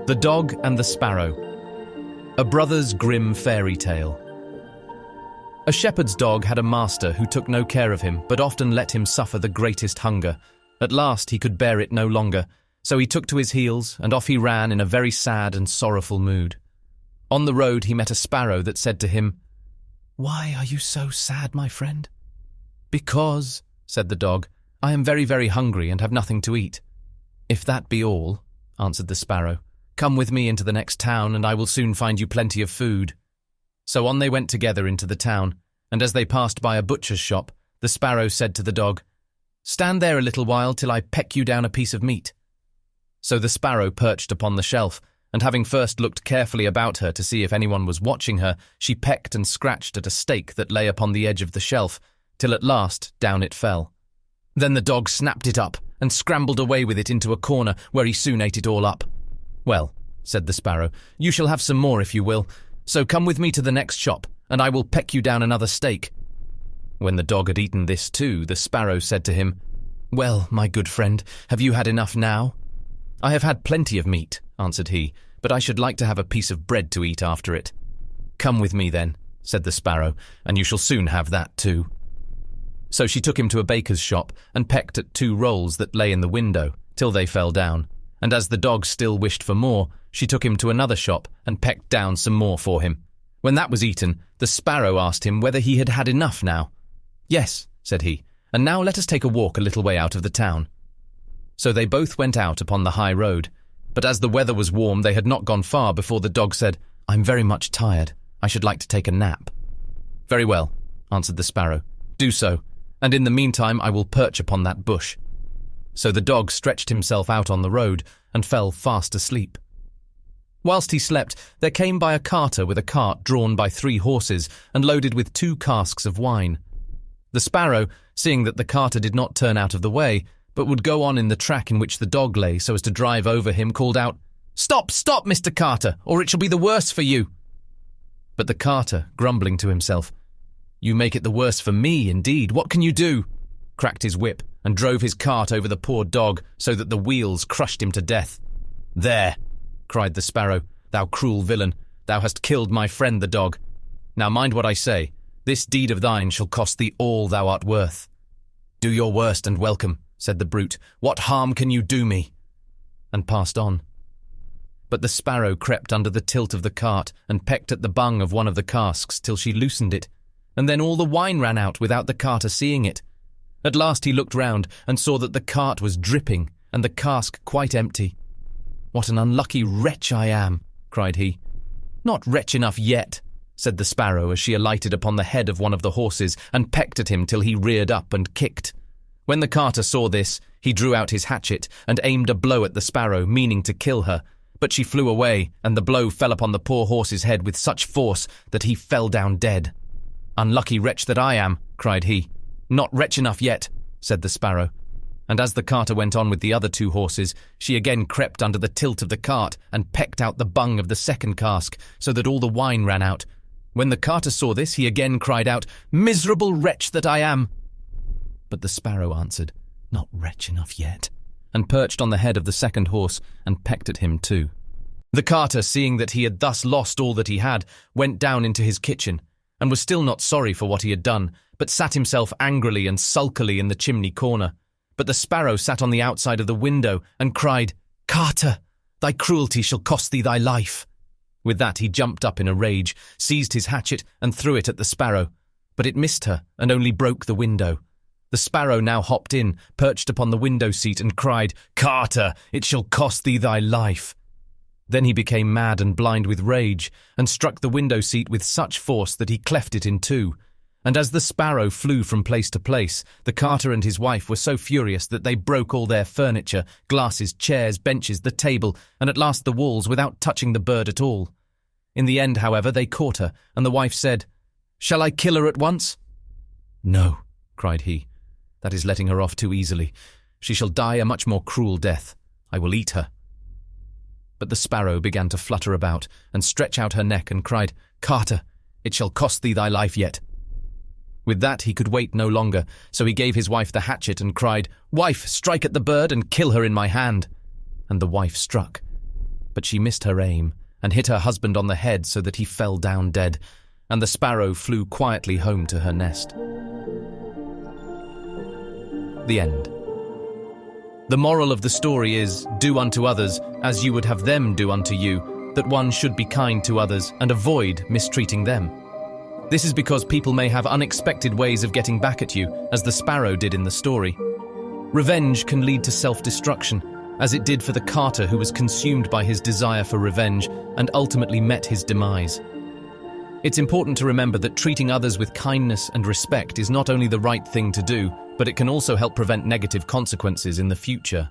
The Dog and the Sparrow. A Brothers Grimm fairy tale. A shepherd's dog had a master who took no care of him, but often let him suffer the greatest hunger. At last he could bear it no longer, so he took to his heels, and off he ran in a very sad and sorrowful mood. On the road he met a sparrow that said to him, "Why are you so sad, my friend?" "Because," said the dog, "I am very, very hungry and have nothing to eat." "If that be all," answered the sparrow, "come with me into the next town, and I will soon find you plenty of food." So on they went together into the town, and as they passed by a butcher's shop, the sparrow said to the dog, "Stand there a little while till I peck you down a piece of meat." So the sparrow perched upon the shelf, and having first looked carefully about her to see if anyone was watching her, she pecked and scratched at a steak that lay upon the edge of the shelf, till at last down it fell. Then the dog snapped it up, and scrambled away with it into a corner, where he soon ate it all up. "Well," said the sparrow, "you shall have some more if you will, so come with me to the next shop, and I will peck you down another steak." When the dog had eaten this too, the sparrow said to him, "Well, my good friend, have you had enough now?" "I have had plenty of meat," answered he, "but I should like to have a piece of bread to eat after it." "Come with me then," said the sparrow, "and you shall soon have that too." So she took him to a baker's shop, and pecked at 2 rolls that lay in the window, till they fell down, and as the dog still wished for more, she took him to another shop, and pecked down some more for him. When that was eaten, the sparrow asked him whether he had had enough now. "Yes," said he, "and now let us take a walk a little way out of the town." So they both went out upon the high road, but as the weather was warm they had not gone far before the dog said, "I'm very much tired. I should like to take a nap." "Very well," answered the sparrow, "do so, and in the meantime I will perch upon that bush." So the dog stretched himself out on the road, and fell fast asleep. Whilst he slept, there came by a carter with a cart drawn by 3 horses, and loaded with 2 casks of wine. The sparrow, seeing that the carter did not turn out of the way, but would go on in the track in which the dog lay so as to drive over him, called out, "Stop, stop, Mr. Carter, or it shall be the worse for you." But the carter, grumbling to himself, "You make it the worse for me, indeed. What can you do?" cracked his whip, and drove his cart over the poor dog, so that the wheels crushed him to death. "There," cried the sparrow, "thou cruel villain, thou hast killed my friend the dog. Now mind what I say, this deed of thine shall cost thee all thou art worth." "Do your worst and welcome," said the brute. "What harm can you do me?" and passed on. But the sparrow crept under the tilt of the cart, and pecked at the bung of one of the casks till she loosened it, and then all the wine ran out without the carter seeing it. At last he looked round, and saw that the cart was dripping, and the cask quite empty. "What an unlucky wretch I am," cried he. "Not wretch enough yet," said the sparrow as she alighted upon the head of one of the horses, and pecked at him till he reared up and kicked. When the carter saw this, he drew out his hatchet, and aimed a blow at the sparrow, meaning to kill her. But she flew away, and the blow fell upon the poor horse's head with such force that he fell down dead. "Unlucky wretch that I am," cried he. "Not wretch enough yet," said the sparrow. And as the carter went on with the other 2 horses, she again crept under the tilt of the cart, and pecked out the bung of the second cask, so that all the wine ran out. When the carter saw this, he again cried out, "Miserable wretch that I am!" But the sparrow answered, "Not wretch enough yet," and perched on the head of the second horse, and pecked at him too. The carter, seeing that he had thus lost all that he had, went down into his kitchen, and was still not sorry for what he had done, but sat himself angrily and sulkily in the chimney corner. But the sparrow sat on the outside of the window, and cried, "Carter, thy cruelty shall cost thee thy life." With that he jumped up in a rage, seized his hatchet, and threw it at the sparrow. But it missed her, and only broke the window. The sparrow now hopped in, perched upon the window seat, and cried, "Carter, it shall cost thee thy life." Then he became mad and blind with rage, and struck the window seat with such force that he cleft it in 2. And as the sparrow flew from place to place, the carter and his wife were so furious that they broke all their furniture, glasses, chairs, benches, the table, and at last the walls, without touching the bird at all. In the end, however, they caught her, and the wife said, "Shall I kill her at once?" "No," cried he, "that is letting her off too easily. She shall die a much more cruel death. I will eat her." But the sparrow began to flutter about, and stretch out her neck, and cried, "Carter, it shall cost thee thy life yet." With that he could wait no longer, so he gave his wife the hatchet, and cried, "Wife, strike at the bird, and kill her in my hand." And the wife struck. but she missed her aim and hit her husband on the head so that he fell down dead, and the sparrow flew quietly home to her nest. The end. The moral of the story is, do unto others as you would have them do unto you, that one should be kind to others and avoid mistreating them. This is because people may have unexpected ways of getting back at you, as the sparrow did in the story. Revenge can lead to self-destruction, as it did for the carter who was consumed by his desire for revenge and ultimately met his demise. It's important to remember that treating others with kindness and respect is not only the right thing to do, but it can also help prevent negative consequences in the future.